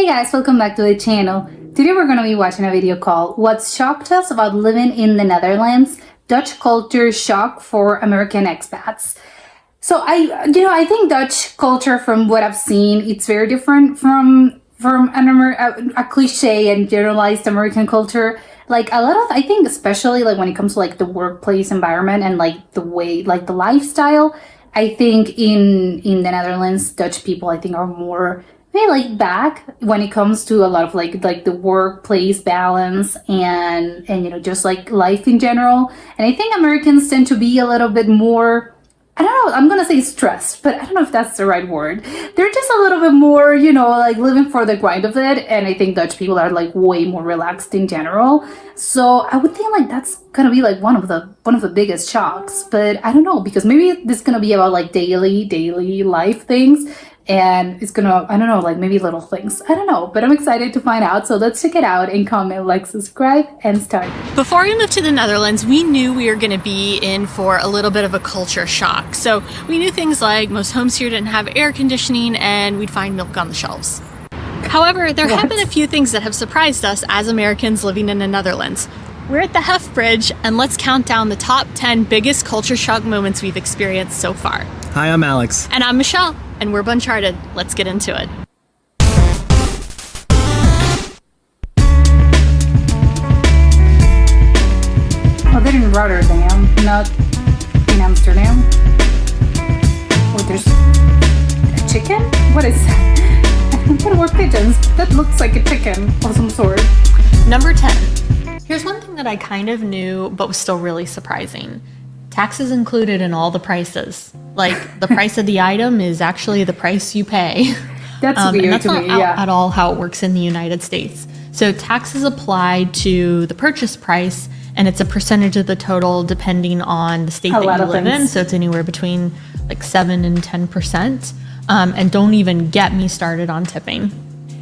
guys, welcome back to the channel. Today we're going to be watching a video called What Shocked Us About Living in the Netherlands, Dutch Culture Shock for American Expats. So I think Dutch culture, from what I've seen, it's very different from a cliche and generalized American culture. Like a lot of, I think, especially like when it comes to like the workplace environment and like the way, like the lifestyle, I think in the Netherlands, Dutch people, I think, are more maybe like back when it comes to a lot of like the workplace balance and just like life in general. And I think Americans tend to be a little bit more, I don't know, I'm gonna say stressed, but I don't know if that's the right word. They're just a little bit more, like living for the grind of it. And I think Dutch people are like way more relaxed in general. So I would think like that's gonna be like one of the biggest shocks. But I don't know, because maybe this is gonna be about like daily life things. And it's gonna, I don't know, like maybe little things. I don't know, but I'm excited to find out. So let's check it out and comment, like, subscribe, and start. Before we moved to the Netherlands, we knew we were gonna be in for a little bit of a culture shock. So we knew things like most homes here didn't have air conditioning and we'd find milk on the shelves. However, there have been a few things that have surprised us as Americans living in the Netherlands. We're at the Hef Bridge, and let's count down the top 10 biggest culture shock moments we've experienced so far. Hi, I'm Alex. And I'm Michelle, and we're Buncharted. Let's get into it. Oh, they're in Rotterdam, not in Amsterdam. Oh, there's a chicken? What is that? What were pigeons? That looks like a chicken of some sort. Number 10. Here's one thing that I kind of knew, but was still really surprising. Taxes included in all the prices. Like, the price of the item is actually the price you pay. That's weird and that's to not me, yeah. at all how it works in the United States. So taxes apply to the purchase price, and it's a percentage of the total depending on the state that you live in. So it's anywhere between like 7 and 10%. And don't even get me started on tipping.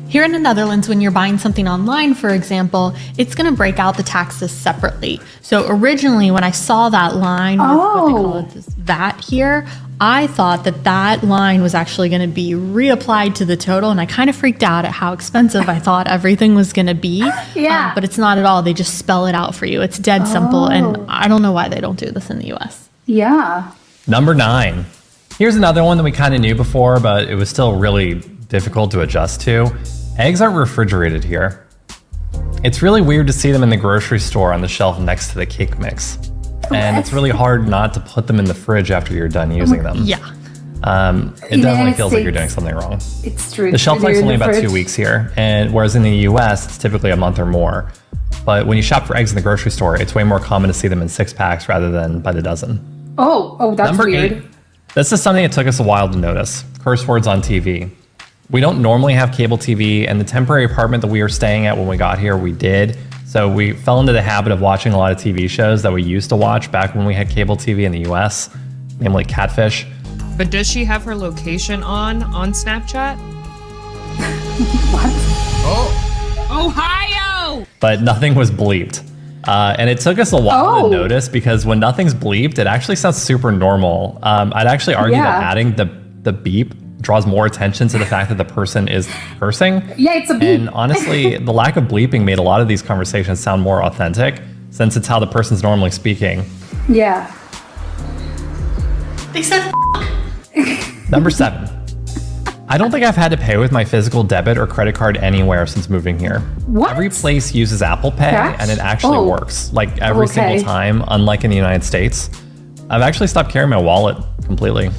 Here in the Netherlands, when you're buying something online, for example, it's going to break out the taxes separately. So originally, when I saw that line with what they call it, this VAT here, I thought that line was actually going to be reapplied to the total, and I kind of freaked out at how expensive I thought everything was going to be. Yeah. But it's not at all. They just spell it out for you. It's dead simple, and I don't know why they don't do this in the US. Yeah. Number 9. Here's another one that we kind of knew before, but it was still really difficult to adjust to. Eggs aren't refrigerated here. It's really weird to see them in the grocery store on the shelf next to the cake mix. And it's really hard not to put them in the fridge after you're done using them. Yeah. It definitely feels like you're doing something wrong. It's true. The shelf life's only about 2 weeks here, and whereas in the US, it's typically a month or more. But when you shop for eggs in the grocery store, it's way more common to see them in 6-packs rather than by the dozen. Oh, that's Number weird. 8. This is something that took us a while to notice. Curse words on TV. We don't normally have cable TV, and the temporary apartment that we were staying at when we got here, we did. So we fell into the habit of watching a lot of TV shows that we used to watch back when we had cable TV in the US, namely Catfish. But does she have her location on Snapchat? What? Oh, Ohio! But nothing was bleeped. And it took us a while to notice, because when nothing's bleeped, it actually sounds super normal. I'd actually argue that adding the beep draws more attention to the fact that the person is cursing. Yeah, it's a beep. And honestly, the lack of bleeping made a lot of these conversations sound more authentic, since it's how the person's normally speaking. Yeah. They said Number 7. I don't think I've had to pay with my physical debit or credit card anywhere since moving here. What? Every place uses Apple Pay, Cash? and it actually works, like every single time, unlike in the United States. I've actually stopped carrying my wallet completely.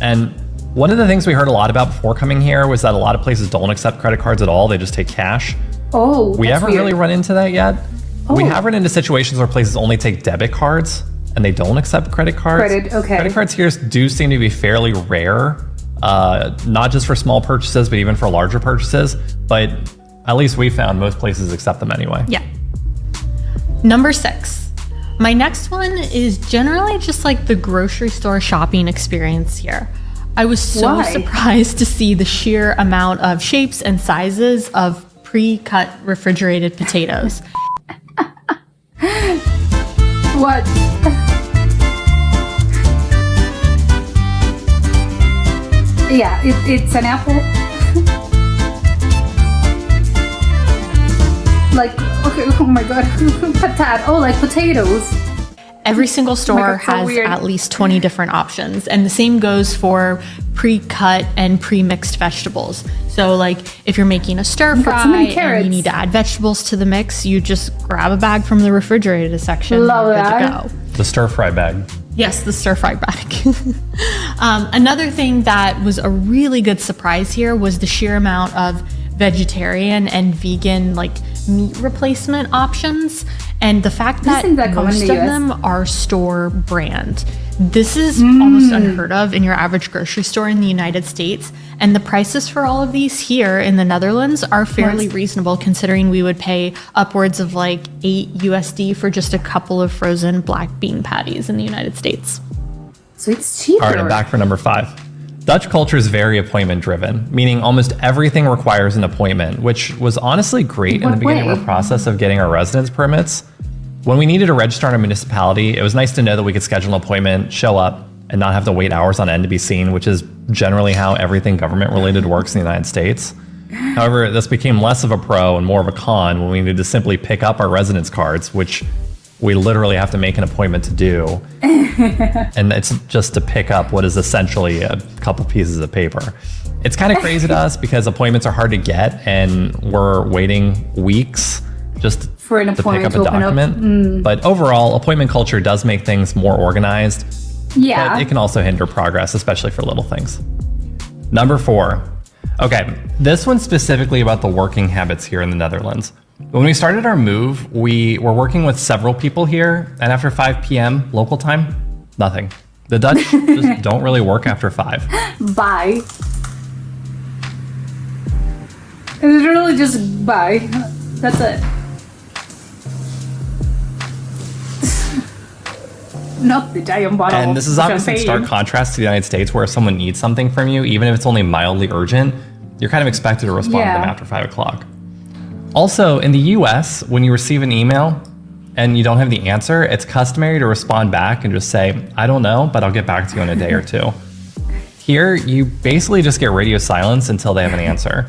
And one of the things we heard a lot about before coming here was that a lot of places don't accept credit cards at all. They just take cash. Oh, We haven't really run into that yet. We have run into situations where places only take debit cards and they don't accept credit cards. Credit cards here do seem to be fairly rare, not just for small purchases, but even for larger purchases. But at least we found most places accept them anyway. Yeah. Number 6. My next one is generally just like the grocery store shopping experience here. I was so surprised to see the sheer amount of shapes and sizes of pre-cut refrigerated potatoes. What? Yeah, it's an apple. Like, okay, oh my god, patat. Oh, like potatoes. Every single store God, so has weird. at least 20 different options. And the same goes for pre-cut and pre-mixed vegetables. So like if you're making a stir got so many fry and carrots. you need to add vegetables to the mix, you just grab a bag from the refrigerated section Love and you're that. good to go. The stir fry bag. Yes, the stir fry bag. Another thing that was a really good surprise here was the sheer amount of vegetarian and vegan like meat replacement options, and the fact that Isn't that common in most the of US? them are store brand. This is almost unheard of in your average grocery store in the United States, and the prices for all of these here in the Netherlands are fairly reasonable considering we would pay upwards of like $8 for just a couple of frozen black bean patties in the United States. So it's cheaper. All right, I'm back for number 5. Dutch culture is very appointment driven, meaning almost everything requires an appointment, which was honestly great in the What beginning of way? our process of getting our residence permits. When we needed to register in a municipality, it was nice to know that we could schedule an appointment, show up, and not have to wait hours on end to be seen, which is generally how everything government related works in the United States. However, this became less of a pro and more of a con when we needed to simply pick up our residence cards, which we literally have to make an appointment to do. And it's just to pick up what is essentially a couple pieces of paper. It's kind of crazy to us because appointments are hard to get and we're waiting weeks just For an to pick appointment up to a open up. document. But overall, appointment culture does make things more organized, Yeah. but it can also hinder progress, especially for little things. Number 4. Okay, this one's specifically about the working habits here in the Netherlands. When we started our move, we were working with several people here, and after 5 p.m. local time, nothing. The Dutch just don't really work after 5. Bye. It's literally just bye. That's it. Not the giant bottle. And this is of obviously in stark champagne. contrast to the United States, where if someone needs something from you, even if it's only mildly urgent, you're kind of expected to respond to them Yeah. after 5 o'clock. Also, in the US, when you receive an email and you don't have the answer, it's customary to respond back and just say, I don't know, but I'll get back to you in a day or two. Here, you basically just get radio silence until they have an answer.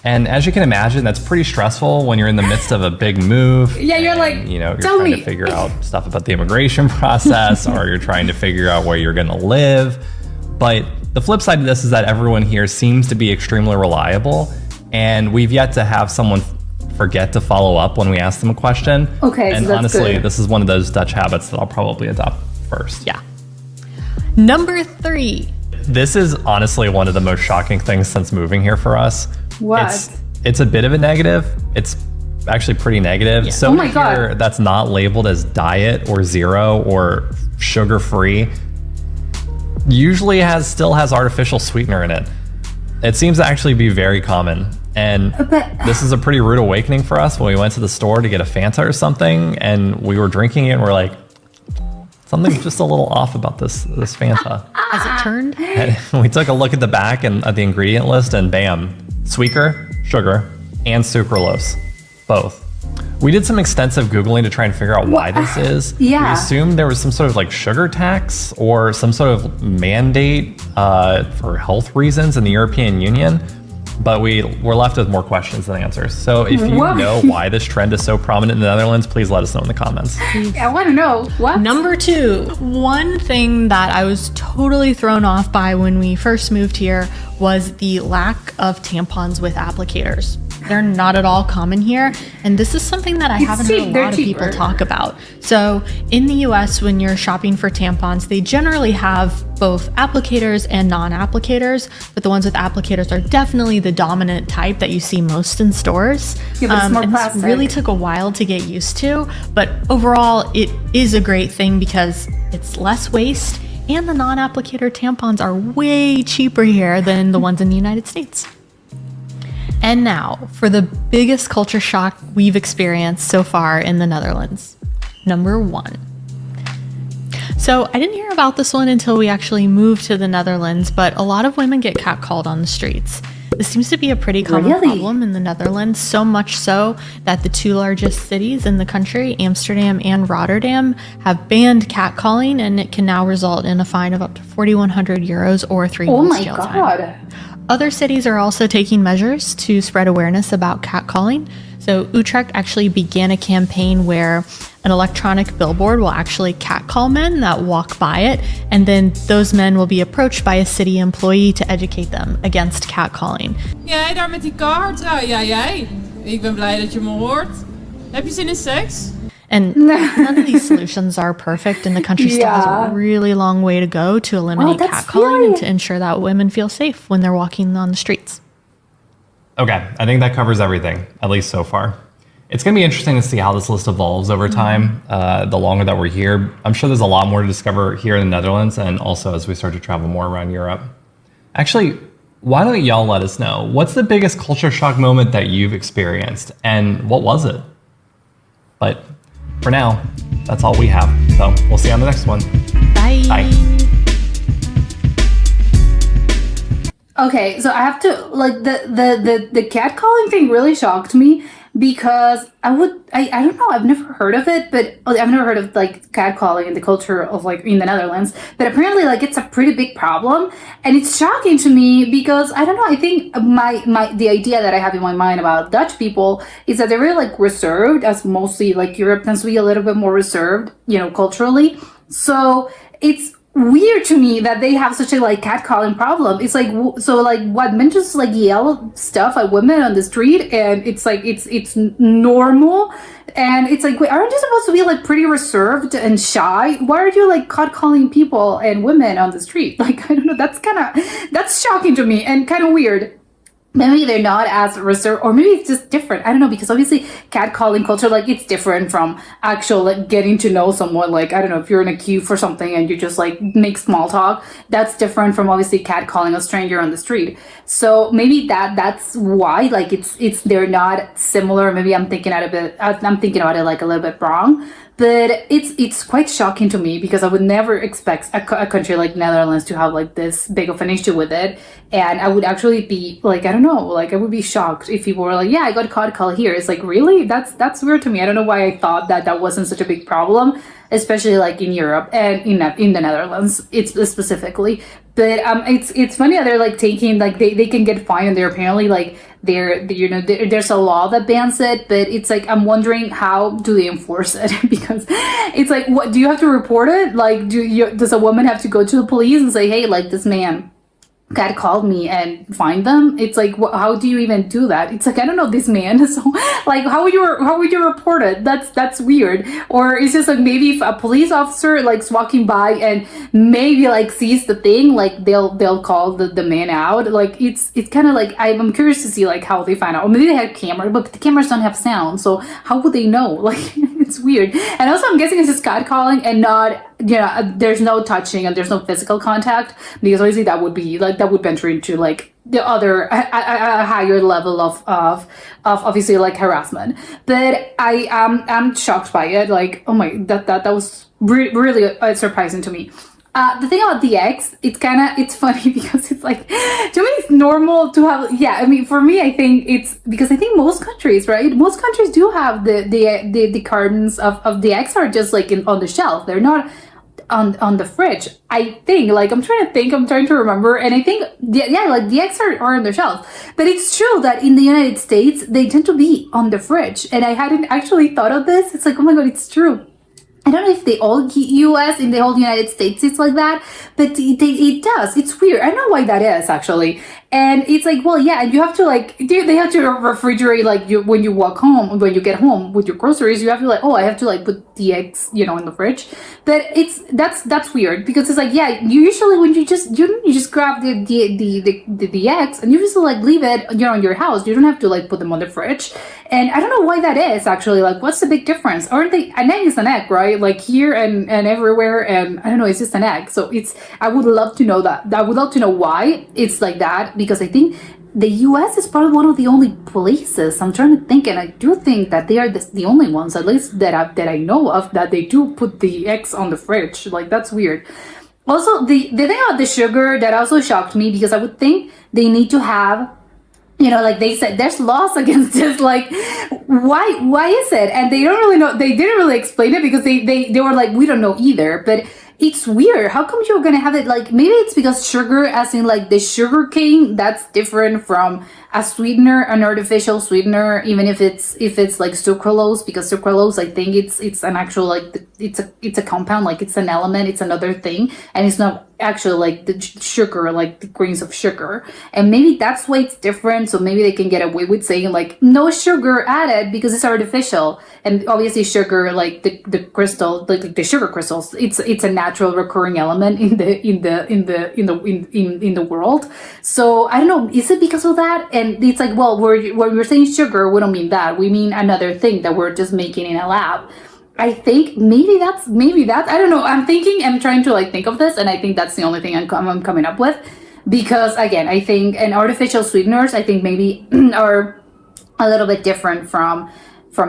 And as you can imagine, that's pretty stressful when you're in the midst of a big move. Yeah, you're and, like, you're "Tell trying me." to figure out stuff about the immigration process, or you're trying to figure out where you're going to live. But the flip side of this is that everyone here seems to be extremely reliable, and we've yet to have someone forget to follow up when we ask them a question. Okay, so and that's honestly, good. this is one of those Dutch habits that I'll probably adopt first. Yeah. Number 3. This is honestly one of the most shocking things since moving here for us. What? It's a bit of a negative. It's actually pretty negative. So Oh my God. here that's not labeled as diet or zero or sugar free usually still has artificial sweetener in it. It seems to actually be very common. And But- this is a pretty rude awakening for us when we went to the store to get a Fanta or something and we were drinking it and we're like, something's just a little off about this Fanta. Has it turned? And we took a look at the back and at the ingredient list and bam, sweetener, sugar, and sucralose, both. We did some extensive Googling to try and figure out why this is. Yeah. We assumed there was some sort of like sugar tax or some sort of mandate for health reasons in the European Union, but we were left with more questions than answers. So if you What? know why this trend is so prominent in the Netherlands, please let us know in the comments. I want to know. What? Number 2, one thing that I was totally thrown off by when we first moved here was the lack of tampons with applicators. They're not at all common here, and this is something that I haven't heard a cheap, they're lot of people cheaper. talk about. So in the US, when you're shopping for tampons, they generally have both applicators and non-applicators, but the ones with applicators are definitely the dominant type that you see most in stores. Yeah, but it's more and plastic. this really took a while to get used to, but overall it is a great thing because it's less waste and the non-applicator tampons are way cheaper here than the ones in the United States. And now for the biggest culture shock we've experienced so far in the Netherlands. Number 1. So I didn't hear about this one until we actually moved to the Netherlands, but a lot of women get catcalled on the streets. This seems to be a pretty common Really? problem in the Netherlands, so much so that the 2 largest cities in the country, Amsterdam and Rotterdam, have banned catcalling, and it can now result in a fine of up to 4,100 euros or 3 Oh months my jail God. time. Other cities are also taking measures to spread awareness about catcalling. So Utrecht actually began a campaign where an electronic billboard will actually catcall men that walk by it, and then those men will be approached by a city employee to educate them against catcalling. Jij daar met die kaart? Ja, jij. Ik ben blij dat je me hoort. Heb je zin in seks? And none of these solutions are perfect, and the country still has a really long way to go to eliminate catcalling and to ensure that women feel safe when they're walking on the streets. Okay, I think that covers everything, at least so far. It's going to be interesting to see how this list evolves over time, the longer that we're here. I'm sure there's a lot more to discover here in the Netherlands and also as we start to travel more around Europe. Actually, why don't y'all let us know, what's the biggest culture shock moment that you've experienced and what was it? But for now, that's all we have. So we'll see you on the next one. Bye. Bye. Okay, so I have to like the catcalling thing really shocked me because I don't know, I've never heard of it, but I've never heard of like catcalling in the culture of like in the Netherlands, but apparently like it's a pretty big problem, and it's shocking to me because I don't know, I think the idea that I have in my mind about Dutch people is that they're really like reserved, as mostly like Europe tends to be a little bit more reserved, you know, culturally. So it's weird to me that they have such a like catcalling problem. It's like, so like what, men just like yell stuff at women on the street, and it's like it's normal, and it's like, wait, aren't you supposed to be like pretty reserved and shy? Why are you like catcalling people and women on the street? Like, I don't know, that's shocking to me and kind of weird. Maybe they're not as reserved, or maybe it's just different. I don't know, because obviously catcalling culture, like it's different from actual like getting to know someone. Like, I don't know, if you're in a queue for something and you just like make small talk, that's different from obviously catcalling a stranger on the street. So maybe that's why like it's they're not similar. Maybe I'm thinking about it like a little bit wrong. But it's quite shocking to me because I would never expect a country like Netherlands to have like this big of an issue with it. And I would actually be like, I don't know, like I would be shocked if people were like, yeah, I got catcalled here. It's like, really? That's weird to me. I don't know why I thought that wasn't such a big problem, especially like in Europe and in the Netherlands, it's specifically. But it's funny how they're like taking, like they can get fined, and they're apparently like there's a law that bans it, but it's like, I'm wondering how do they enforce it? Because it's like, what, do you have to report it? Like, does a woman have to go to the police and say, hey, like this man catcalled me, and find them? It's like, how do you even do that? It's like, I don't know this man, so like how would you report it? That's weird. Or it's just like, maybe if a police officer likes walking by and maybe like sees the thing, like they'll call the man out. Like it's kind of like, I'm curious to see like how they find out. Or maybe they have camera, but the cameras don't have sound, so how would they know? Like it's weird. And also I'm guessing it's just catcalling and not, you know, there's no touching and there's no physical contact, because obviously that would be like, that would venture into like the other a higher level of obviously like harassment. But I'm shocked by it. Like, oh my, that was really surprising to me. The thing about the eggs, it's funny because it's like, to me it's normal to have, yeah, I mean, for me, I think it's because I think most countries, right? Most countries do have the cartons of the eggs are just like on the shelf. They're not on the fridge. I think, like, I'm trying to remember, and I think, yeah, like the eggs are on the shelf. But it's true that in the United States, they tend to be on the fridge. And I hadn't actually thought of this. It's like, oh my God, it's true. I don't know if the whole US, in the whole United States, it's like that, but it does. It's weird. I don't know why that is, actually. And it's like, well, yeah, you have to like, they have to refrigerate, like when you walk home, when you get home with your groceries, you have to like, oh, I have to like put the eggs, you know, in the fridge. But that's weird, because it's like, yeah, you usually when you just grab the eggs and you just like leave it, you know, in your house. You don't have to like put them on the fridge. And I don't know why that is, actually. Like, what's the big difference? Aren't they, an egg is an egg, right? Like here and everywhere, and I don't know, it's just an egg. So I would love to know that. I would love to know why it's like that, because I think the US is probably one of the only places, I'm trying to think, and I do think that they are the only ones, at least that I know of, that they do put the eggs on the fridge. Like, that's weird. Also, the thing about the sugar that also shocked me, because I would think they need to have, you know, like they said, there's laws against this. Like, why is it? And they don't really know. They didn't really explain it, because they were like, we don't know either. But it's weird. How come you're gonna have it like, maybe it's because sugar, as in like the sugar cane, that's different from a sweetener, an artificial sweetener, even if it's like sucralose, because sucralose, I think it's an actual like it's a compound, like it's an element, it's another thing, and it's not actually like the sugar, like the grains of sugar. And maybe that's why it's different. So maybe they can get away with saying like no sugar added because it's artificial. And obviously sugar, like the crystal, like the sugar crystals, it's a natural recurring element in the world. So I don't know, is it because of that? And it's like, well, when we're saying sugar, we don't mean that. We mean another thing that we're just making in a lab. I think maybe that's I don't know. I'm trying to like think of this, and I think that's the only thing I'm coming up with, because again, I think, and artificial sweeteners, I think maybe are a little bit different from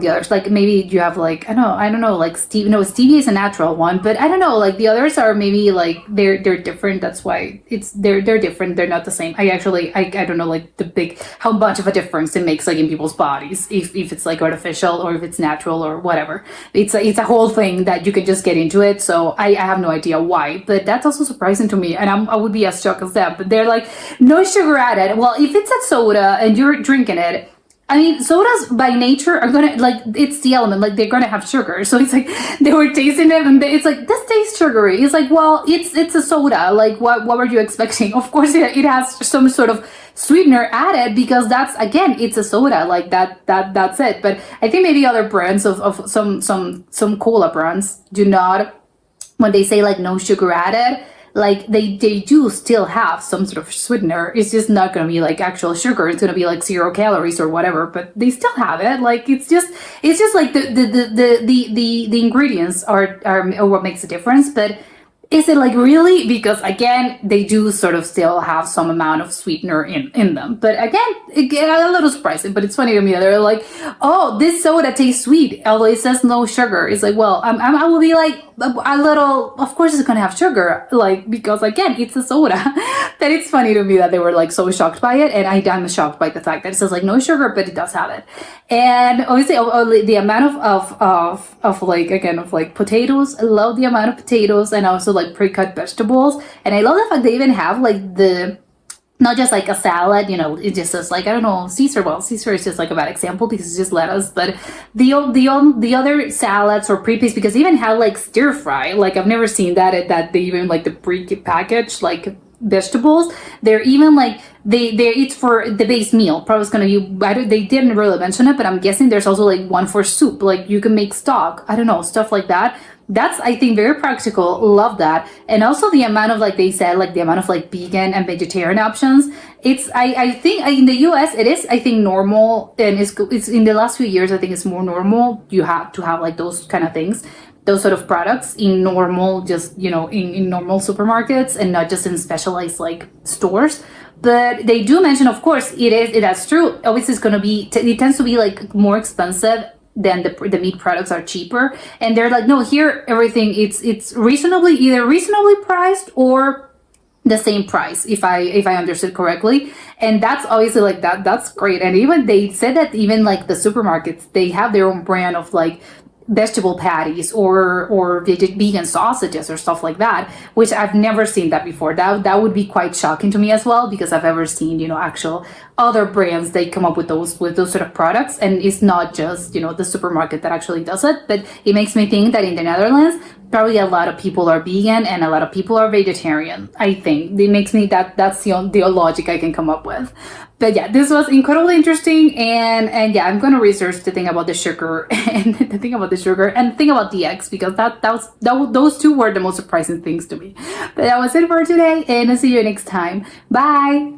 the others. Like maybe you have like, I don't know, like stevia is a natural one, but I don't know, like the others are maybe like they're different. That's why they're different. They're not the same. I don't know like how much of a difference it makes like in people's bodies if it's like artificial or if it's natural or whatever. It's a whole thing that you can just get into it. So I have no idea why, but that's also surprising to me, and I would be as shocked as that. But they're like no sugar added. Well, if it's a soda and you're drinking it, I mean, sodas by nature are gonna, like, it's the element, like, they're gonna have sugar. So it's like, they were tasting it and it's like, this tastes sugary. It's like, well, it's a soda. Like, what were you expecting? Of course, it has some sort of sweetener added, because that's, again, it's a soda. Like, that's it. But I think maybe other brands of some cola brands do not, when they say, like, no sugar added, like they do still have some sort of sweetener. It's just not going to be like actual sugar. It's going to be like 0 calories or whatever, but they still have it. Like it's just like the ingredients are what makes a difference. But is it like really? Because again, they do sort of still have some amount of sweetener in them. But again, a little surprising, but it's funny to me that they're like, oh, this soda tastes sweet, although it says no sugar. It's like, well, I will be like a little, of course it's gonna have sugar, like, because again, it's a soda. That it's funny to me that they were like so shocked by it, and I'm shocked by the fact that it says like no sugar, but it does have it. And obviously the amount of like, again, of like potatoes, I love the amount of potatoes, and also like pre-cut vegetables. And I love the fact they even have like not just like a salad, it just says like, I don't know, Caesar. Well, Caesar is just like a bad example because it's just lettuce, but the other salads or pre-paste, because they even have like stir fry. Like I've never seen that they even like the pre-packaged like vegetables. They're even like it's for the base meal. Probably they didn't really mention it, but I'm guessing there's also like one for soup. Like you can make stock, I don't know, stuff like that. That's, I think, very practical. Love that. And also the amount of, like they said, like the amount of like vegan and vegetarian options. It's, I think in the US, it is, I think, normal. And it's in the last few years, I think it's more normal. You have to have like those kind of things, those sort of products in normal, just, in normal supermarkets, and not just in specialized like stores. But they do mention, of course, that's true. Obviously, it tends to be like more expensive than the meat products are cheaper. And they're like, no, here everything it's either reasonably priced or the same price, if I understood correctly. And that's obviously like that's great. And even they said that even like the supermarkets, they have their own brand of like vegetable patties or vegan sausages or stuff like that, which I've never seen that before. That would be quite shocking to me as well, because I've ever seen, actual other brands, they come up with those sort of products, and it's not just, the supermarket that actually does it. But it makes me think that in the Netherlands, probably a lot of people are vegan and a lot of people are vegetarian. I think it makes me that's the logic I can come up with. But yeah, this was incredibly interesting, and yeah, I'm gonna research the thing about the sugar and the thing about the eggs, because those two were the most surprising things to me. But that was it for today, and I'll see you next time. Bye.